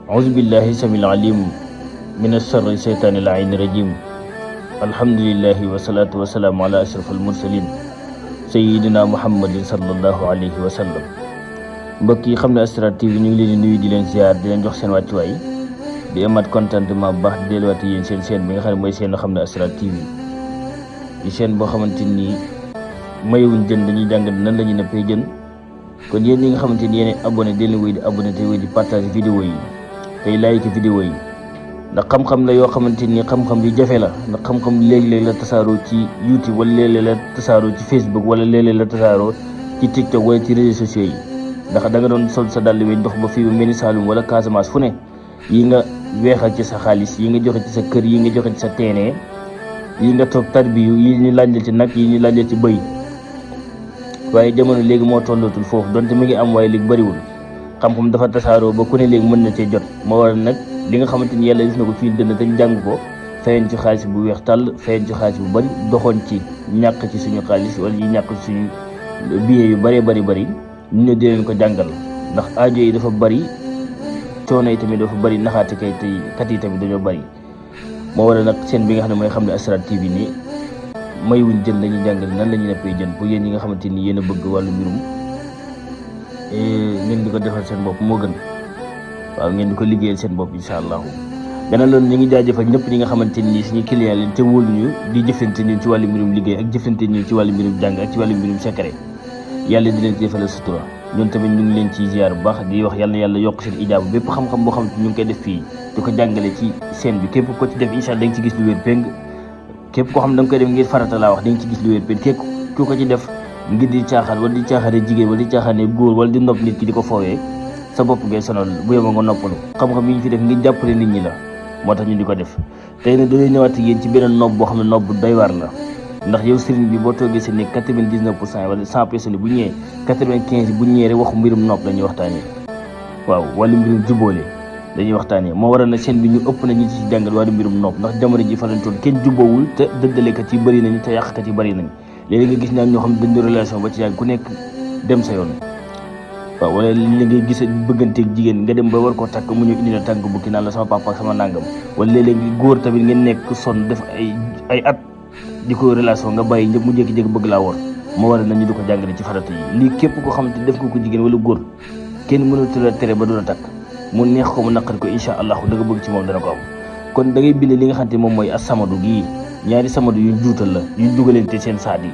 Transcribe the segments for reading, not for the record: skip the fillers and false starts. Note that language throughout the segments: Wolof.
أعوذ بالله السميع العليم من الشر الشيطان اللعين الرجيم. الحمد لله والصلاة والسلام على أشرف المرسلين سيدنا محمد صلى الله عليه وسلم. mbokk yi xam ne Asrar TV ñu ngi leen di nuyu di leen ziar di leen jox seen wàccuwaay di amaat contentement bu baax di delluwaat yéen seen chaîne bi nga xam ne mooy seen xam ne Asrar TV di chaîne boo xamante ni mayewuñ jën dañuy jàng nan la ñuy nëppee jën. kon yéen ñi nga xamante ni yéen abonné di leen wéy di abonné te wéy di partage vidéo yi tey like vidéo yi ndax xam-xam la yoo xamante ni xam-xam yu jafe la ndax xam-xam léeg-léeg la tasaaroo ci YouTube wala léeg-léeg la tasaaroo ci Facebook wala léeg-léeg la tasaaroo ci TikTok wala ci réseaux sociaux yi ndax da nga doon sol sa dàll wi dox ba fii ba mel ni Saloum wala Casamance fu ne yi nga weexal ci sa xaalis yi nga joxe ci sa kër yi nga joxe ci sa teenee yi nga toog tarbiyu yi ñu laajal ci nag yi ñu laajal ci bëy waaye jamono léegi moo tollatul foofu donte mi ngi am waaye léegi bëriwul xam-xam dafa tasaaroo ba ku ne léegi mën na cee jot moo waral nag li nga xamante ni yàlla gis na ko fii dënn dañ jàng ko fayen ci xaalis bu weex tàll fayen ci xaalis bu bëri doxoon ci ñàkk ci suñu xaalis wala yi ñàkk ci suñu billet yu bëree bëri ñu ne di leen ko jàngal ndax aajo yi dafa bëri coono yi tamit dafa bëri naxaate kay tey kat yi tamit dañoo bëri moo waral nag seen bi nga xam ne mooy xam ne Asrar TV nii mayuñ jën lañuy jàngale nan la ñuy neppee jën pour yéen ñi nga xamante ni yéen a bëgg wàllu mbirum ngeen di ko defal seen bopp moo gën waaw ngeen di ko liggéeyal seen bopp incha allahu. gannaaw loolu ñu ngi jaajëfal ñëpp ñi nga xamante ni suñu client leen te wóoluñu di jëflante ñun ci wàllu mbirum liggéey ak jëflante ñun ci wàllu mbirum jàng ak ci wàllu mbirum secret yàlla di leen ci defal sutura ñun tamit ñu ngi leen ci ziar bu baax di wax yàlla yokk seen ijaabu bépp xam-xam boo xamante ñu ngi koy def fii di ko jàngale ci scène bi képp ko ci def incha allah da nga ci gis lu wér péng képp koo xam da nga koy def ngir farata laa wax da nga ci gis lu wér péng képp ku ko ci def ngir di caaxaan wala di caaxaane jigéen wala di caaxaane góor wala di nopp nit ki di ko foowee sa bopp ngay sonal bu yeboo nga noppalu xam-xam yi ñu fi def ngir jàppale nit ñi la moo tax ñu di ko def tey nag dañuy ñëwaat yéen ci beneen nopp boo xam ne nopp bu doy waar la ndax yow sëriñ bi boo toogee seen ne 99% wala 100% bu ñëwee 95 bu ñëwee rek waxu mbirum nopp la ñuy waxtaanee waaw wala mbirum jubóole dañuy waxtaanee moo waral na seen bi ñu ëpp na ñu ci jàngal wàllu mbirum nopp ndax jamono ji fa lañ toll kenn jubboowul te dëddalekat yi bëri nañu te yàqkat yi bëri nañ léegi nga gis ñaan ñoo xam ne dañu relation ba ci yàgg ku nekk dem sa yoon waaw wala li ngay gis bëgganteeg jigéen nga dem ba war koo takk mu ñëw indi la tànk bukki naan la sama papa ak sama nangam wala léeg-léeg góor tamit ngeen nekk sonn def ay at di ko relation nga bàyyi ñëpp mu jékki-jékki bëgg laa wor moo waral nañu di ko jàngale ci farata yi lii képp ko xamante def nga ko jigéen wala góor kenn mënatu la tere ba du la takk mu neex ko mu naqari ko incha allah da nga bëgg ci moom dana ko am kon da ngay bind li nga xamante moom mooy as-samadu gii ñaari samadu yuñ juutal la yuñ dugalante seen saat yi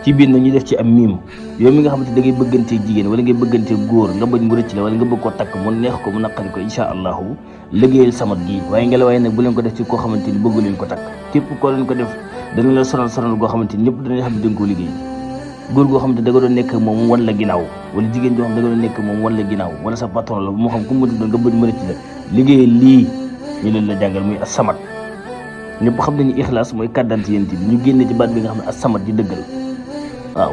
ci biir na ñu def ci am miim yow mi nga xamante da ngay bëggantee jigéen wala ngay bëggantee góor nga bañ mu rëcc la wala nga bëgg ko takk mu neex ko mu naqari ko incha allahu liggéeyal samad gii waaye nga la waaye nag bu leen ko def ci koo xamante ni bëggu leen ko takk képp koo leen ko def dana la sonal goo xamante ni ñëpp danañ xam ne da nga koo liggéey góor goo xamante da nga doon nekk moom wan la ginnaaw wala jigéen joo xam da nga doon nekk moom wan la ginnaaw wala sa patron la moo xam ku mu doon nga bañ mu rëcc la liggéeyal lii ñu leen la jàngal muy as-samad ñëpp xam nañu ixlaas mooy kàddante yéen bi ñu génne ci baat bi nga xam ne as-samad di dëggal waaw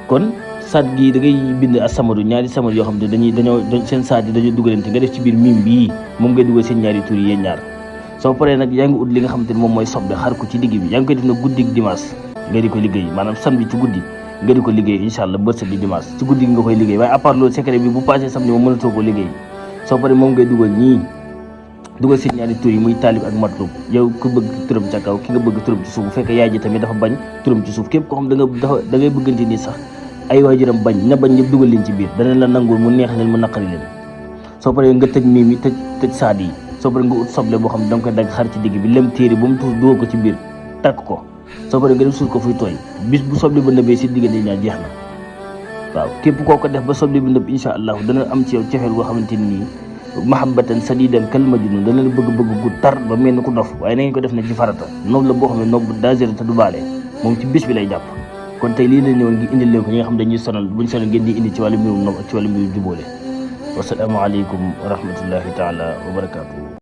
kon saat gii da ngay bind as-samadu ñaari samad yoo xam ne dañoo seen saat yi dañoo dugalante nga def ci biir miim bii moom ngay dugal seen ñaari tur yi yéen ñaar soo paree nag yaa ngi ut li nga xamante ne moom mooy soble xar ko ci digg bi yaa ngi koy def nag guddi dimanche nga di ko liggéey maanaam samedi ci guddi nga di ko liggéey incha allah bët di dimanche ci guddi gi nga koy liggéey waaye à part loolu secret bi bu passé samedi moom mënatoo ko liggéey soo paree moom ngay dugal ñii dugal seen ñaari tur yi muy taalib ak matlub yow ku bëgg turam ca kaw ki nga bëgg turam ci suuf bu fekkee yaay ji tamit dafa bañ turam ci suuf képp koo xam da ngay bëggante nii sax ay waajuram bañ ña bañ ñëpp dugal leen ci biir dana la nangul mu neex leen mu naqari leen soo paree nga tëj mii mi tëj saad yi soo paree nga ut soble boo xam ne da nga koy dagg xar ci digg bi lem téere ba mu tuur dugal ko ci biir takk ko soo paree nga dem suul ko fuy tooy bis bu soble ba nëbbee si diggante ñaar jeex na waaw képp koo ko def ba soble bi nëbb incha allahu dana am ci yow cofeel boo xamante nii mahabbatan sadidan kal majnun dana la bëgg-bëgg gu tar ba mel ni ku dof waaye na ngeen ko def na ci farata noob la boo xam ne noob bu dagere te du baale moom ci bis bi lay jàpp kon tey lii la ñëwoon ngi indil leen ko ñi nga xam dañuy sonal buñ sonal ngeen di indi ci wàllu mbirum noob ak ci wàllu mbirum jubóole wasalaamu aleykum wa rahmatullahi taala wa barakatuhu